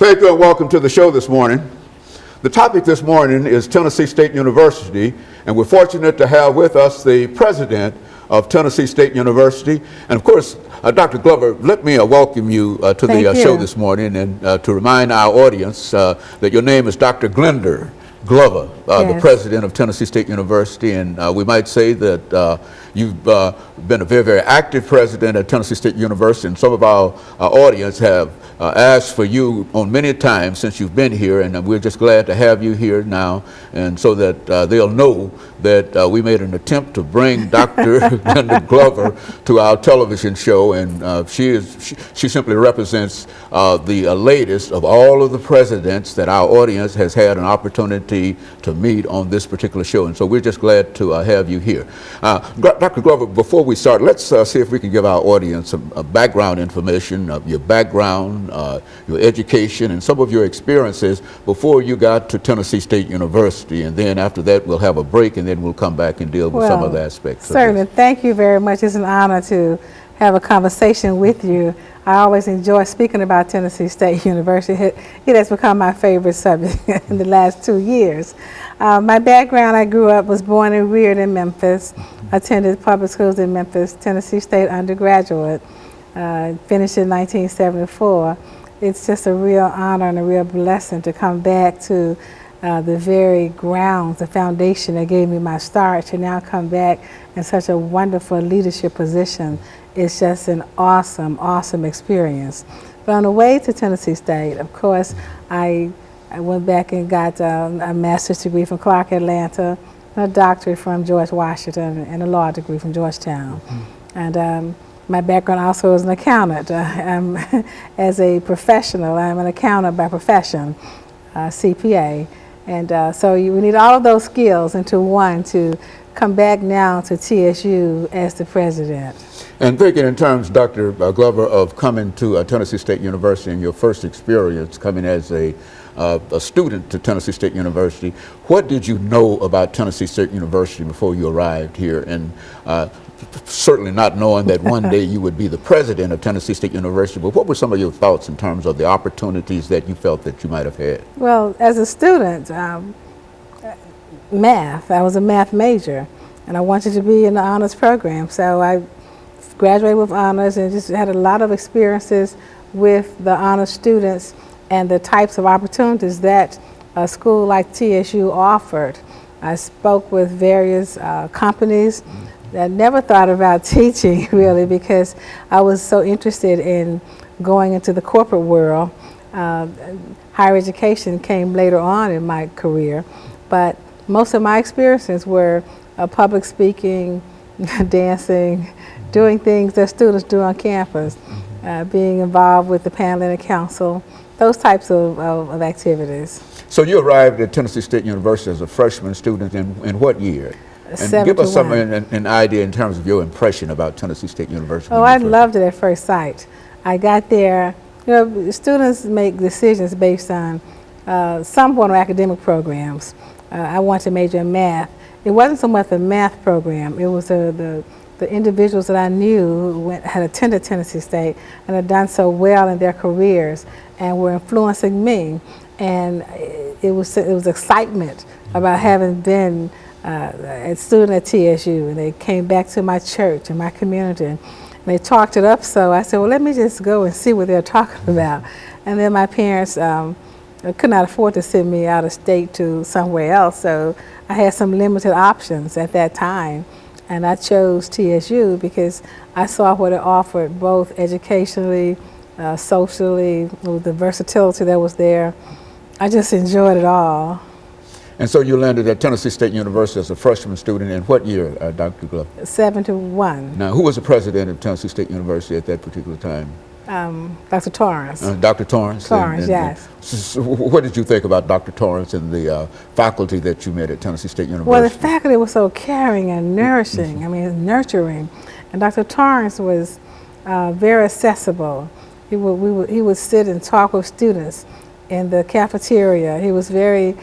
Thank you and welcome to the show this morning. The topic this morning is Tennessee State University, and we're fortunate to have with us the president of Tennessee State University. And of course, Dr. Glover, let me welcome you to the show this morning, and to remind our audience that your name is Dr. Glender Glover, the president of Tennessee State University, and we might say that you've been a very, very active president at Tennessee State University, and some of our audience have asked for you on many times since you've been here, and we're just glad to have you here now, and so that they'll know that we made an attempt to bring Dr. Glenda Glover to our television show, and she simply represents the latest of all of the presidents that our audience has had an opportunity to meet on this particular show, and so we're just glad to have you here. Dr. Glover, before we start, let's see if we can give our audience some background information of your background, your education, and some of your experiences before you got to Tennessee State University, and then after that we'll have a break, and then we'll come back and deal with some of the aspects. Certainly. Thank you very much. It's an honor to have a conversation with you. I always enjoy speaking about Tennessee State University. It has become my favorite subject in the last 2 years. My background, I was born and reared in Memphis, attended public schools in Memphis, Tennessee State undergraduate, finished in 1974. It's just a real honor and a real blessing to come back to the very grounds, the foundation that gave me my start, to now come back in such a wonderful leadership position. It's just an awesome, awesome experience. But on the way to Tennessee State, of course, I went back and got a master's degree from Clark Atlanta, a doctorate from George Washington, and a law degree from Georgetown. And my background also as an accountant. As a professional, I'm an accountant by profession, CPA. And so we need all of those skills into one to come back now to TSU as the president. And thinking in terms, Dr. Glover, of coming to Tennessee State University and your first experience coming as a student to Tennessee State University, what did you know about Tennessee State University before you arrived here? And certainly not knowing that one day you would be the president of Tennessee State University, but what were some of your thoughts in terms of the opportunities that you felt that you might have had? Well, as a student, math, I was a math major, and I wanted to be in the honors program, so I graduated with honors and just had a lot of experiences with the honors students and the types of opportunities that a school like TSU offered. I spoke with various companies. I never thought about teaching really, because I was so interested in going into the corporate world. Higher education came later on in my career, but most of my experiences were public speaking, dancing, doing things that students do on campus, being involved with the paneling council, those types of activities. So you arrived at Tennessee State University as a freshman student in what year? And give us an idea in terms of your impression about Tennessee State University. Oh, I loved it at first sight. I got there, you know, students make decisions based on some form of academic programs. I wanted to major in math. It wasn't so much the math program, it was the individuals that I knew who had attended Tennessee State and had done so well in their careers and were influencing me. And it was excitement about having been a student at TSU, and they came back to my church and my community, and they talked it up. So I said, well, let me just go and see what they're talking about. And then my parents could not afford to send me out of state to somewhere else, so I had some limited options at that time, and I chose TSU because I saw what it offered both educationally, socially, with the versatility that was there. I just enjoyed it all. And so you landed at Tennessee State University as a freshman student in what year, Dr. Glover? 71. Now, who was the president of Tennessee State University at that particular time? Dr. Torrance. Dr. Torrance? Torrance, yes. So what did you think about Dr. Torrance and the faculty that you met at Tennessee State University? Well, the faculty was so caring and nourishing, I mean, nurturing. And Dr. Torrance was very accessible. He would sit and talk with students in the cafeteria. He was very,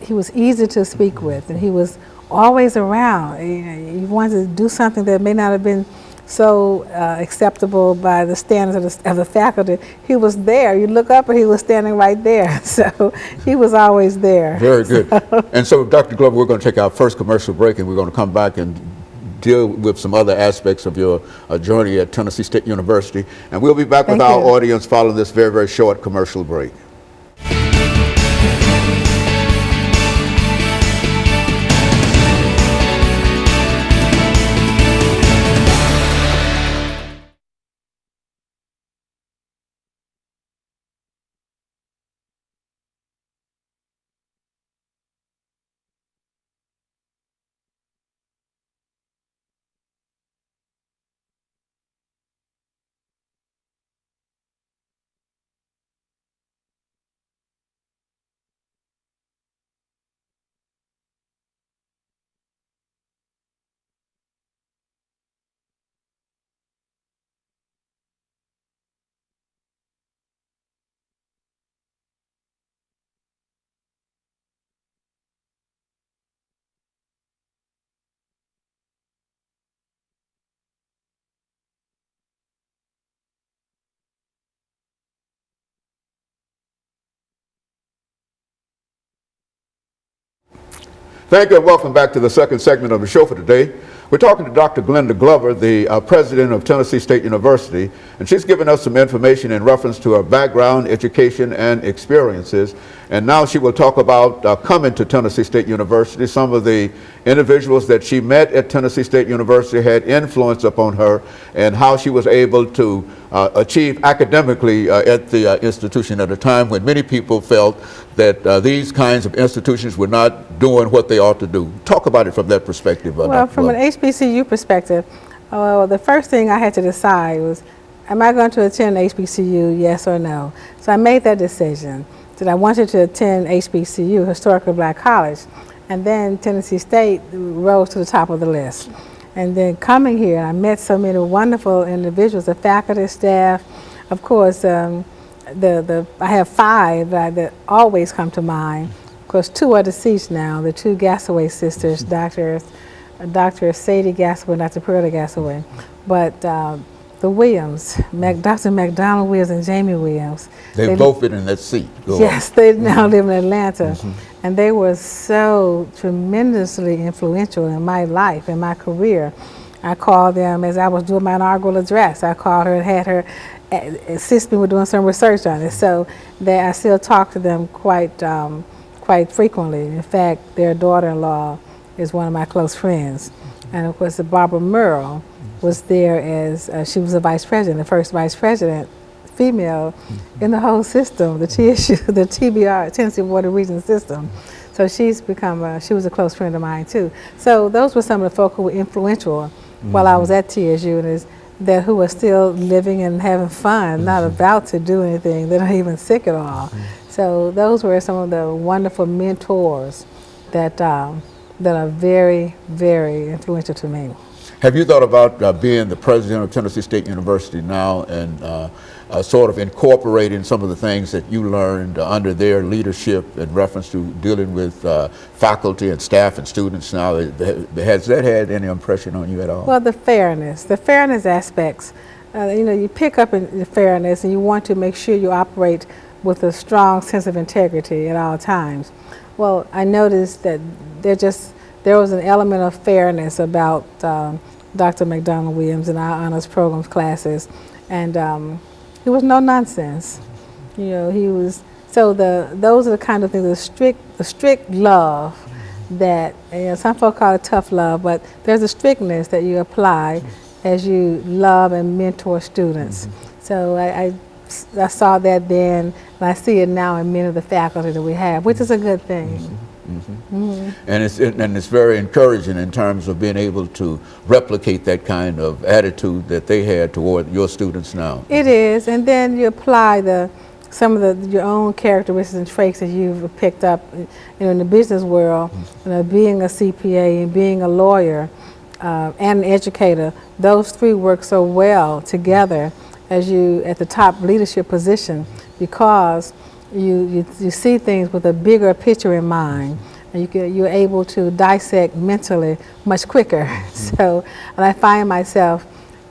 he was easy to speak with, and he was always around. You wanted to do something that may not have been so acceptable by the standards of the faculty. He was there. You look up and he was standing right there. So he was always there. Very good. And so, Dr. Glover, we're going to take our first commercial break, and we're going to come back and deal with some other aspects of your journey at Tennessee State University. And we'll be back with our audience following this very, very short commercial break. Thank you and welcome back to the second segment of the show for today. We're talking to Dr. Glenda Glover, the president of Tennessee State University, and she's given us some information in reference to her background, education, and experiences. And now she will talk about coming to Tennessee State University. Some of the individuals that she met at Tennessee State University had influence upon her, and how she was able to achieve academically at the institution at a time when many people felt that these kinds of institutions were not doing what they ought to do. Talk about it from that perspective. Well, from an HBCU perspective, the first thing I had to decide was, am I going to attend HBCU, yes or no? So I made that decision that I wanted to attend HBCU, Historically Black College, and then Tennessee State rose to the top of the list. And then coming here, I met so many wonderful individuals, the faculty, staff. Of course, I have five that always come to mind. Of course, two are deceased now, the two Gassaway sisters, Dr. Sadie Gassaway and Dr. Pearlie Gassaway. But the Williams, Dr. McDonald Williams and Jamie Williams. They've both been in that seat. Yes, they now live in Atlanta. And they were so tremendously influential in my life, in my career. I called them as I was doing my inaugural address. I called her and had her assist me with doing some research on it. So I still talk to them quite frequently. In fact, their daughter-in-law is one of my close friends. And of course, Barbara Merle was there as, she was the vice president, the first vice president, female in the whole system, the TSU, the TBR, Tennessee Board of Regents system. So she's become, she was a close friend of mine too. So those were some of the folk who were influential while I was at TSU, and who are still living and having fun, not about to do anything, they're not even sick at all. So those were some of the wonderful mentors that are very, very influential to me. Have you thought about being the president of Tennessee State University now and sort of incorporating some of the things that you learned under their leadership in reference to dealing with faculty and staff and students now? Has that had any impression on you at all? Well, the fairness aspects, you pick up in the fairness and you want to make sure you operate with a strong sense of integrity at all times. Well, I noticed that there was an element of fairness about Dr. McDonald Williams in our honors programs classes, and he was no nonsense. He was, so those are the kind of things, the strict love that, some folk call it tough love, but there's a strictness that you apply as you love and mentor students. So I saw that then, and I see it now in many of the faculty that we have, which is a good thing. And it's very encouraging in terms of being able to replicate that kind of attitude that they had toward your students now. It is, and then you apply some of your own characteristics and traits that you've picked up, in the business world. Being a CPA and being a lawyer and an educator, those three work so well together as you at the top leadership position, because you see things with a bigger picture in mind, and you're able to dissect mentally much quicker. So, and I find myself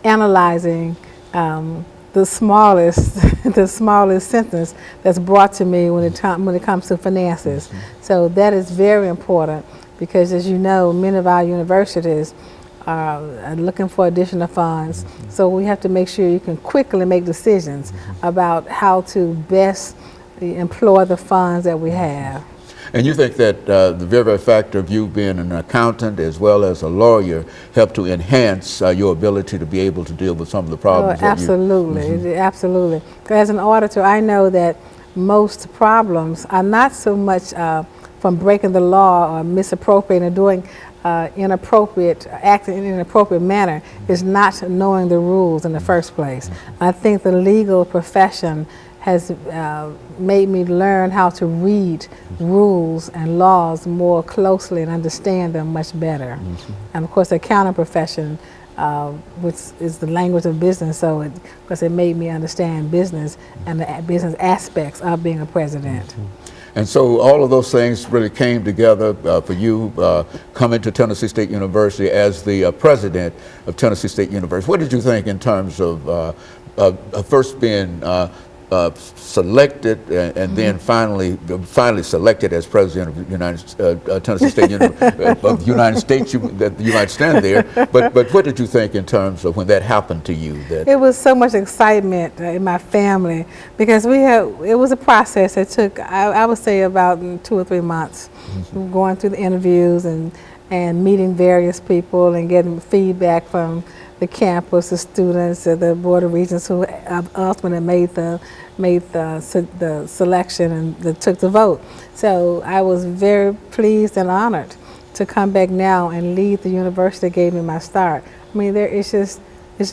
analyzing the smallest the smallest sentence that's brought to me when it comes to finances. So that is very important, because as you know, many of our universities are looking for additional funds. So we have to make sure you can quickly make decisions about how to best employ the funds that we have. And you think that the very fact of you being an accountant as well as a lawyer helped to enhance your ability to be able to deal with some of the problems? Oh, absolutely, absolutely. As an auditor, I know that most problems are not so much from breaking the law or misappropriating or doing acting in an inappropriate manner, is not knowing the rules in the first place. I think the legal profession has made me learn how to read rules and laws more closely and understand them much better. And of course, the accounting profession, which is the language of business, so it made me understand business and the business aspects of being a president. And so all of those things really came together for you coming to Tennessee State University as the president of Tennessee State University. What did you think in terms of first being selected and then finally selected as president of Tennessee State of the United States? That you might stand there, but what did you think in terms of when that happened to you? It was so much excitement in my family, because it was a process that took, I would say, about 2 or 3 months, going through the interviews and meeting various people and getting feedback from the campus, the students, the Board of Regents who ultimately made the selection and took the vote. So I was very pleased and honored to come back now and lead the university that gave me my start. I mean, there's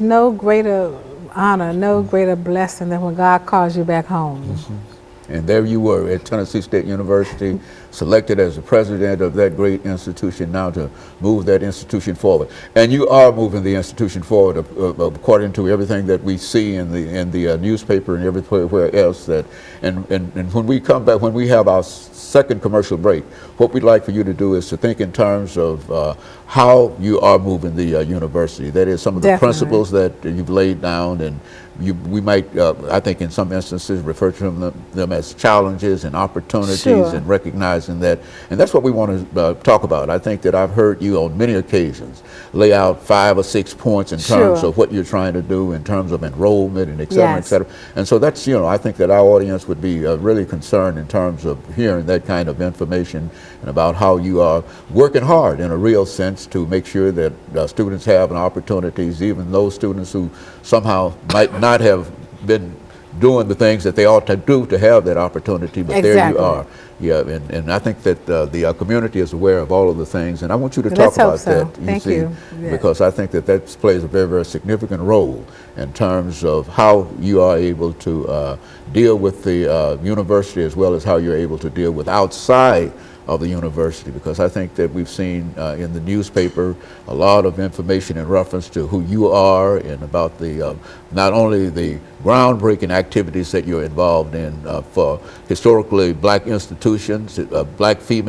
no greater honor, no greater blessing than when God calls you back home. And there you were at Tennessee State University, selected as the president of that great institution, now to move that institution forward. And you are moving the institution forward according to everything that we see in the newspaper and everywhere else. And when we come back, when we have our second commercial break, what we'd like for you to do is to think in terms of how you are moving the university. That is, some of the principles that you've laid down, and we might, I think in some instances, refer to them as challenges and opportunities, and recognizing that. And that's what we want to talk about. I think that I've heard you on many occasions lay out 5 or 6 points in terms of what you're trying to do in terms of enrollment and et cetera, et cetera. And so that's, I think that our audience would be really concerned in terms of hearing that kind of information and about how you are working hard in a real sense to make sure that students have an opportunities, even those students who somehow might not have been doing the things that they ought to do to have that opportunity, but there you are. Yeah, and I think that the community is aware of all of the things, and I want you to talk about that. Thank you. Because I think that plays a very, very significant role in terms of how you are able to deal with the university, as well as how you're able to deal with outside of the university, because I think that we've seen in the newspaper a lot of information in reference to who you are and about the not only the groundbreaking activities that you're involved in for historically black institutions, black female